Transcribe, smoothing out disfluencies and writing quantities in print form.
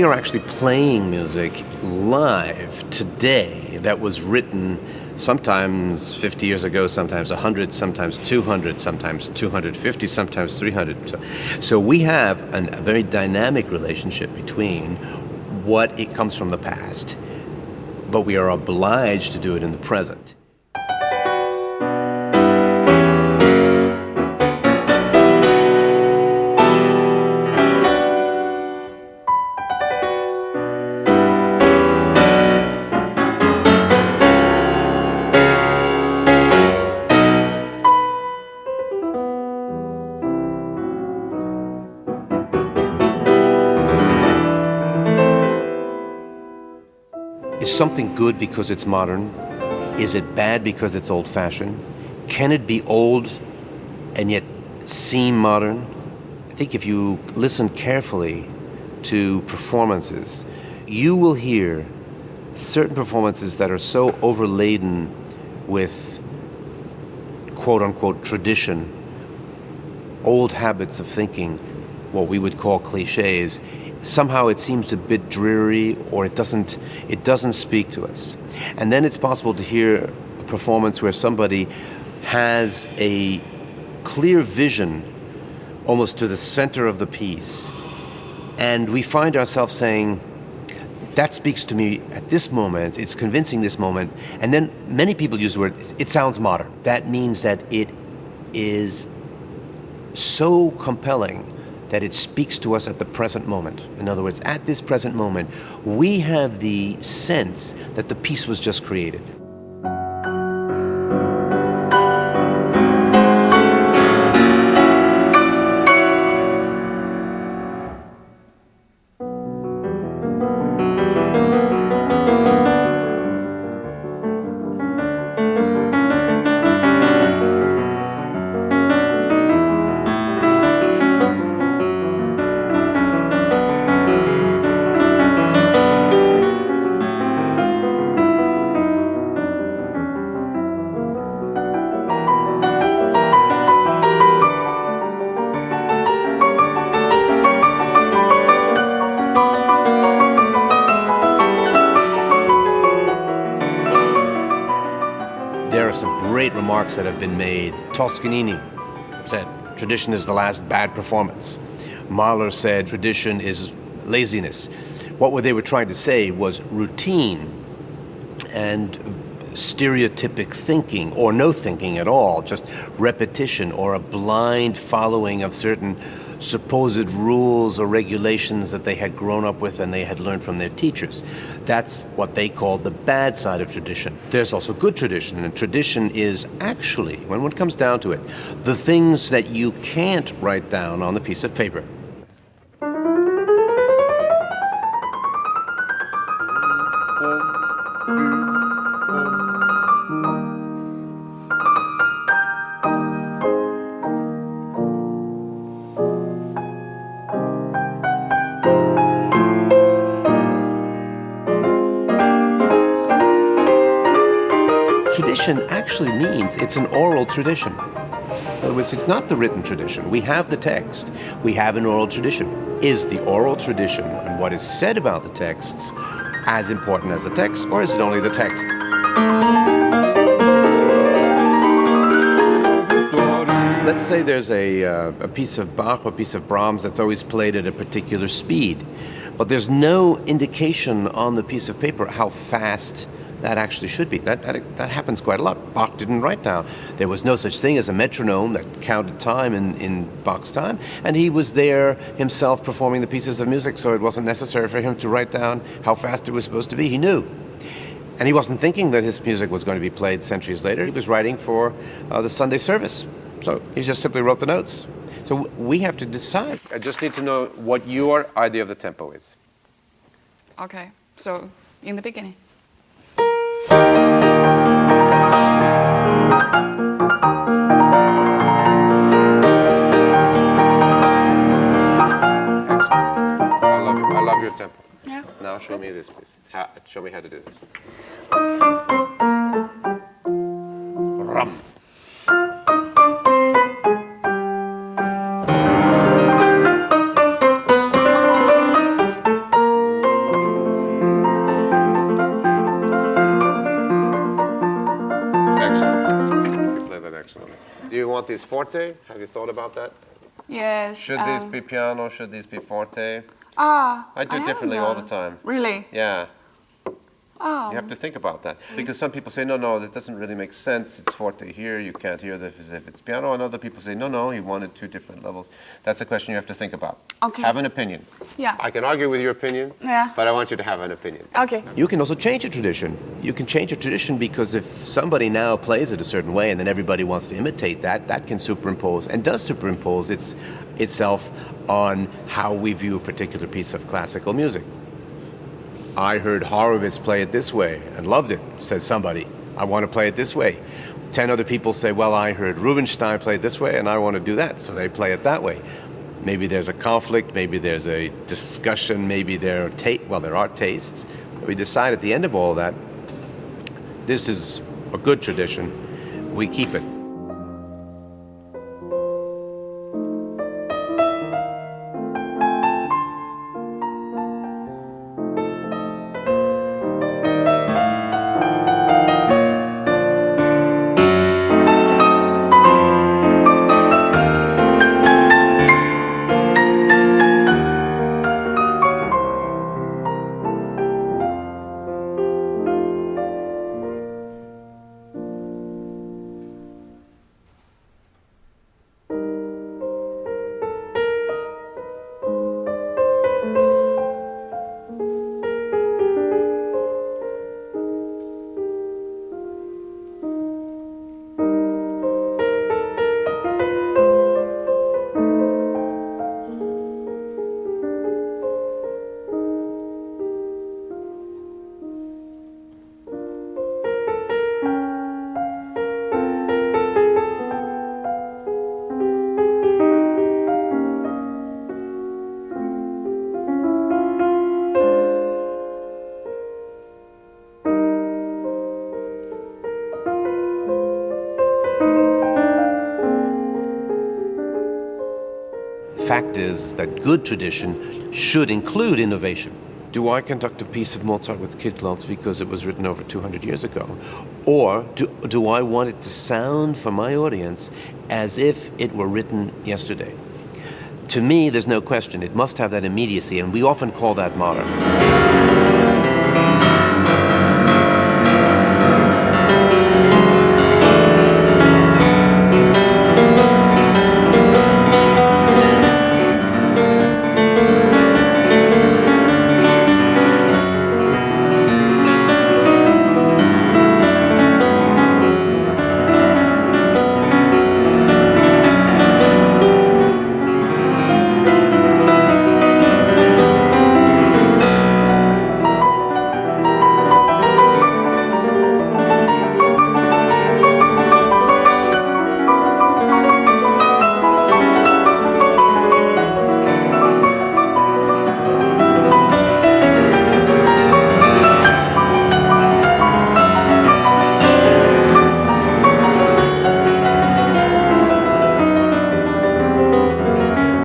are actually playing music live today that was written sometimes 50 years ago, sometimes 100, sometimes 200, sometimes 250, sometimes 300. So we have a very dynamic relationship between what it comes from the past, but we are obliged to do it in the present. Is something good because it's modern? Is it bad because it's old-fashioned? Can it be old and yet seem modern? I think if you listen carefully to performances, you will hear certain performances that are so overladen with quote-unquote tradition, old habits of thinking, what we would call cliches. Somehow it seems a bit dreary, or it doesn't speak to us. And then it's possible to hear a performance where somebody has a clear vision almost to the center of the piece, and we find ourselves saying, that speaks to me at this moment, it's convincing this moment. And then many people use the word, it sounds modern. That means that it is so compelling that it speaks to us at the present moment. In other words, at this present moment, we have the sense that the piece was just created. Remarks that have been made. Toscanini said, tradition is the last bad performance. Mahler said, tradition is laziness. What they were trying to say was routine and stereotypic thinking, or no thinking at all, just repetition or a blind following of certain supposed rules or regulations that they had grown up with and they had learned from their teachers. That's what they called the bad side of tradition. There's also good tradition, and tradition is actually, when it comes down to it, the things that you can't write down on the piece of paper. Tradition actually means it's an oral tradition. In other words, it's not the written tradition. We have the text. We have an oral tradition. Is the oral tradition and what is said about the texts as important as the text, or is it only the text? Let's say there's a piece of Bach or a piece of Brahms that's always played at a particular speed, but there's no indication on the piece of paper how fast that actually should be. That happens quite a lot. Bach didn't write down. There was no such thing as a metronome that counted time in Bach's time, and he was there himself performing the pieces of music, so it wasn't necessary for him to write down how fast it was supposed to be. He knew. And he wasn't thinking that his music was going to be played centuries later. He was writing for the Sunday service. So he just simply wrote the notes. So we have to decide. I just need to know what your idea of the tempo is. Okay, so in the beginning. I love your tempo. Yeah. Now show me this, please. Show me how to do this. Rum. Do you want these forte? Have you thought about that? Yes. Should these be piano? Should these be forte? I do it differently all the time. Really? Yeah. Oh. You have to think about that. Because some people say, no, that doesn't really make sense. It's forte here. You can't hear this if it's piano. And other people say, no, you wanted two different levels. That's a question you have to think about. Okay. Have an opinion. Yeah. I can argue with your opinion, Yeah. but I want you to have an opinion. Okay. You can also change a tradition. You can change a tradition because if somebody now plays it a certain way and then everybody wants to imitate that, that can superimpose and does superimpose itself on how we view a particular piece of classical music. I heard Horowitz play it this way and loved it, says somebody. I want to play it this way. 10 other people say, well, I heard Rubinstein play it this way and I want to do that, so they play it that way. Maybe there's a conflict, maybe there's a discussion, maybe there are tastes. We decide at the end of all that, this is a good tradition, we keep it. Fact is that good tradition should include innovation. Do I conduct a piece of Mozart with kid gloves because it was written over 200 years ago? Or do I want it to sound for my audience as if it were written yesterday? To me, there's no question. It must have that immediacy, and we often call that modern.